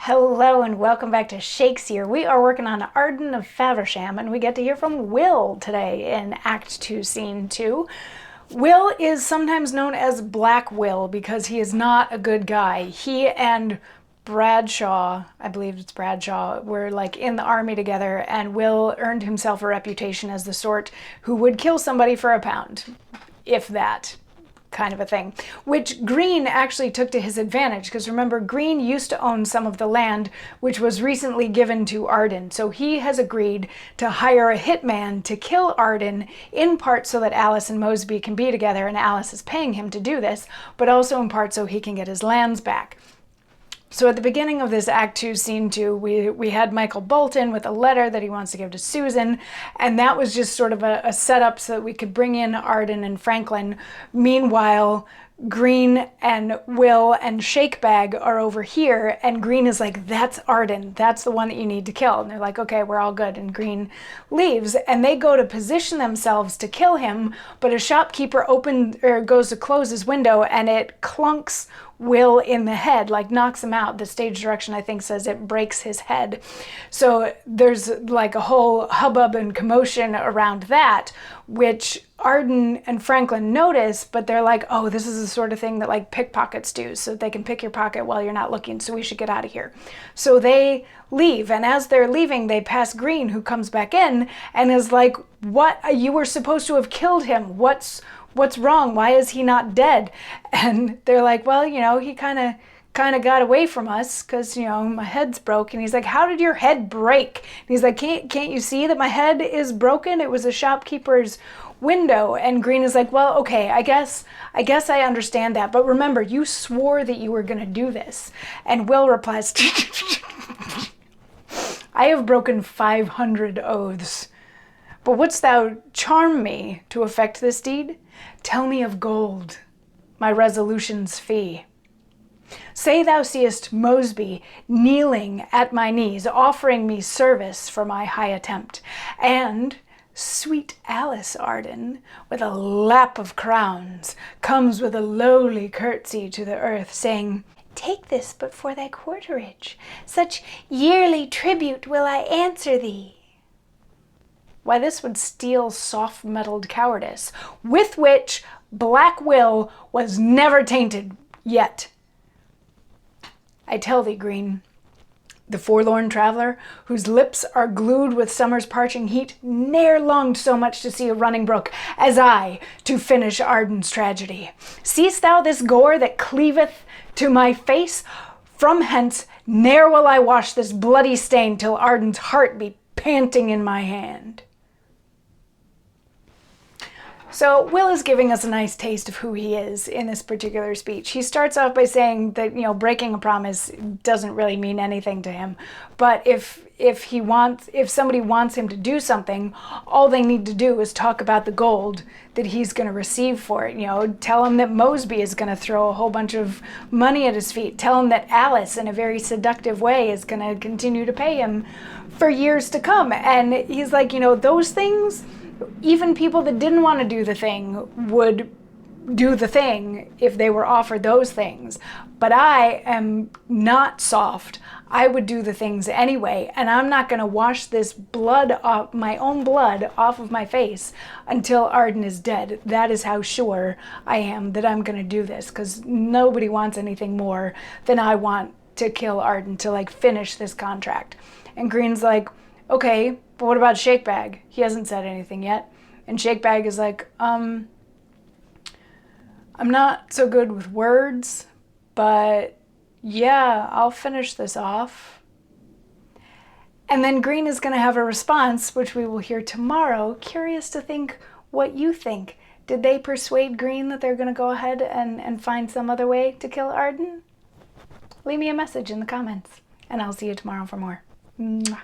Hello and welcome back to Shakesyear. We are working on Arden of Faversham and we get to hear from Will today in Act 2, Scene 2. Will is sometimes known as Black Will because he is not a good guy. He and Bradshaw, I believe it's Bradshaw, were like in the army together, and Will earned himself a reputation as the sort who would kill somebody for a pound, if that kind of a thing, which Green actually took to his advantage, because remember, Green used to own some of the land which was recently given to Arden, so he has agreed to hire a hitman to kill Arden, in part so that Alice and Mosby can be together, and Alice is paying him to do this, but also in part so he can get his lands back. So at the beginning of this Act 2, Scene 2, we had Michael Bolton with a letter that he wants to give to Susan, and that was just sort of a setup so that we could bring in Arden and Franklin. Meanwhile, Green and Will and Shakebag are over here, and Green is like, that's Arden, that's the one that you need to kill. And they're like, okay, we're all good. And Green leaves, and they go to position themselves to kill him, but a shopkeeper goes to close his window, and it clunks Will in the head, like knocks him out. The stage direction, I think, says it breaks his head. So there's like a whole hubbub and commotion around that, which Arden and Franklin notice, but they're like, oh, this is the sort of thing that like pickpockets do, so they can pick your pocket while you're not looking, so we should get out of here. So they leave, and as they're leaving, they pass Green, who comes back in and is like, what? You were supposed to have killed him. What's wrong? Why is he not dead? And they're like, well, you know, he kind of got away from us because, you know, my head's broke. And he's like, how did your head break? And he's like, can't you see that my head is broken? It was a shopkeeper's window. And Green is like, well, okay, I guess I understand that. But remember, you swore that you were going to do this. And Will replies, I have broken 500 oaths. But wouldst thou charm me to effect this deed? Tell me of gold, my resolution's fee. Say thou seest Mosby kneeling at my knees, offering me service for my high attempt, and sweet Alice Arden, with a lap of crowns, comes with a lowly curtsy to the earth, saying, take this but for thy quarterage, such yearly tribute will I answer thee. Why, this would steal soft-mettled cowardice, with which Black Will was never tainted yet. I tell thee, Green, the forlorn traveller, whose lips are glued with summer's parching heat, ne'er longed so much to see a running brook as I to finish Arden's tragedy. Seest thou this gore that cleaveth to my face? From hence ne'er will I wash this bloody stain till Arden's heart be panting in my hand. So Will is giving us a nice taste of who he is in this particular speech. He starts off by saying that, you know, breaking a promise doesn't really mean anything to him. But if somebody wants him to do something, all they need to do is talk about the gold that he's going to receive for it. You know, tell him that Mosby is going to throw a whole bunch of money at his feet. Tell him that Alice, in a very seductive way, is going to continue to pay him for years to come. And he's like, you know, those things, even people that didn't want to do the thing would do the thing if they were offered those things. But I am not soft. I would do the things anyway, and I'm not going to wash this blood off, my own blood, off of my face until Arden is dead. That is how sure I am that I'm going to do this, because nobody wants anything more than I want to kill Arden, to like finish this contract. And Green's like, okay, but what about Shakebag? He hasn't said anything yet. And Shakebag is like, I'm not so good with words, but yeah, I'll finish this off. And then Green is going to have a response, which we will hear tomorrow. Curious to think what you think. Did they persuade Green that they're going to go ahead and find some other way to kill Arden? Leave me a message in the comments, and I'll see you tomorrow for more. Mwah.